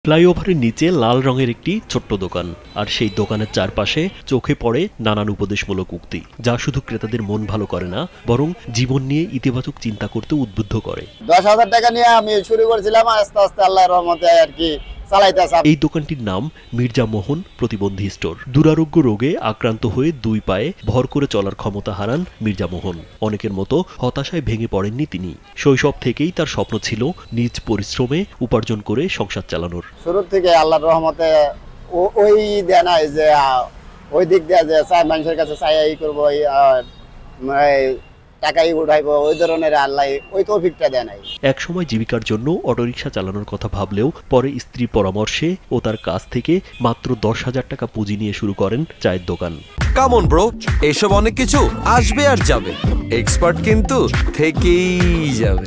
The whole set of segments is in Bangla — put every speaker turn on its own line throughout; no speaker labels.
ফ্লাইওভারের নিচে লাল রঙের একটি ছোট্ট দোকান, আর সেই দোকানের চারপাশে চোখে পড়ে নানান উপদেশমূলক উক্তি, যা শুধু ক্রেতাদের মন ভালো করে না, বরং জীবন নিয়ে ইতিবাচক চিন্তা করতে উদ্বুদ্ধ করে।
10,000 টাকা নিয়ে আমি শুরু করেছিলাম, আস্তে আস্তে আল্লাহর রহমতে আর কি চালাইতেছি।
এই দোকানটির নাম মির্জা মোহন প্রতিবন্ধী স্টোর। দুরারোগ্য রোগে আক্রান্ত হয়ে দুই পায়ে ভর করে চলার ক্ষমতা হারান মির্জা মোহন। অনেকের মতো হতাশায় ভেঙে পড়েননি তিনি। শৈশব থেকেই তার স্বপ্ন ছিল নিজ পরিশ্রমে উপার্জন করে সংসার চালানোর।
শুরু থেকে আল্লাহর রহমতে ওই দেয় নাই যে ওই দিক দিয়ে যে চাই মানুষের কাছে চাই এই করবো, টাকাই উঠাইবো, ওই ধরনের আল্লাহ ওই তৌফিকটা দেয় নাই।
এক সময় জীবিকার জন্য অটোরিকশা চালানোর কথা ভাবলেও পরে স্ত্রীর পরামর্শে ও তার কাছ থেকে মাত্র 10,000 টাকা পুঁজি নিয়ে শুরু করেন চায়ের দোকান।
কামন ব্রো, এসব অনেক কিছু আসবে আর যাবে, এক্সপার্ট কিন্তু থেকেই যাবে।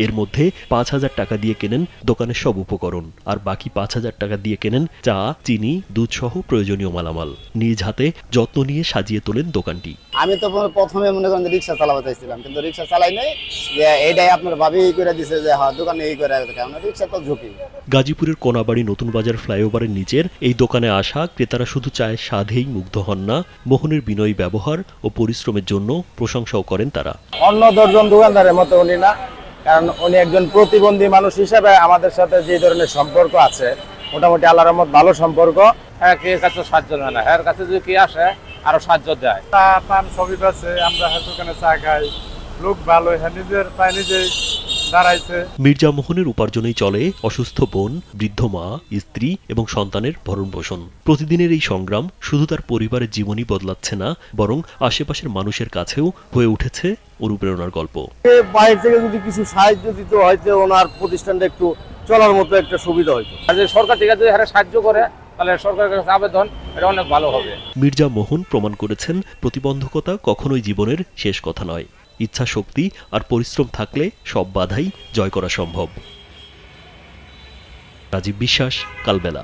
এর মধ্যে 5,000 টাকা দিয়ে কেনেন দোকানের সব উপকরণ, আর বাকি 5,000 টাকা দিয়ে কেনেন চা, চিনি, দুধ সহ প্রয়োজনীয় মালামাল। নিজ হাতে যত্ন নিয়ে সাজিয়ে তোলেন দোকানটি।
আমি তো প্রথমে মনে করেন রিক্সা চালাতে চাইছিলাম, কিন্তু রিক্সা চালাই নাই, যে এইটাই আপনার ভাবি করে দিছে যে হ্যাঁ দোকানে এই করে আমরা রিক্সা তো ঝুঁকি।
গাজীপুরের কোনাবাড়ি নতুন বাজার ফ্লাইওভারের নিচের এই দোকানে আসা ক্রেতারা শুধু চায়ের স্বাদেই মুগ্ধ হন না, মোহনের বিনয়ী ব্যবহার ও পরিশ্রমের জন্য প্রশংসাও করেন তারা।
অন্য 10 জন দোকানদারের মতো উনি না, কারণ উনি একজন প্রতিবন্ধী মানুষ হিসেবে আমাদের সাথে যে ধরনের সম্পর্ক আছে, মোটামুটি আল্লাহর রহমত ভালো সম্পর্ক।
হ্যাঁ, কে কাছে সাহায্য হয় না, হ্যাঁ কাছে যদি কে আসে আরো সাহায্য দেয়।
চা পান সবই আছে, আমরা দোকানে চা খাই, লোক ভালো, হ্যাঁ নিজের পায়ে নিজেই দাঁড়াইছে।
মির্জা মোহনের উপার্জনেই চলে অসুস্থ বোন, বৃদ্ধ মা, স্ত্রী এবং সন্তানের ভরণ পোষণ। প্রতিদিনের এই সংগ্রাম শুধু তার পরিবারের জীবনই বদলাচ্ছে না, বরং আশেপাশের মানুষের কাছেও হয়ে উঠেছে অনুপ্রেরণার গল্প।
বাইরে থেকে যদি কিছু সাহায্য দিতে হয়তো ওনার প্রতিষ্ঠানটা একটু চলার মতো একটা সুবিধা হইতো।
আর যদি সরকার থেকে যদি সাহায্য করে তাহলে সরকারের কাছে আবেদন, এটা অনেক ভালো হবে।
মির্জা মোহন প্রমাণ করেছেন প্রতিবন্ধকতা কখনোই জীবনের শেষ কথা নয়। ইচ্ছা শক্তি আর পরিশ্রম থাকলে সব বাধাই জয় করা সম্ভব। রাজীব বিশ্বাস, কালবেলা।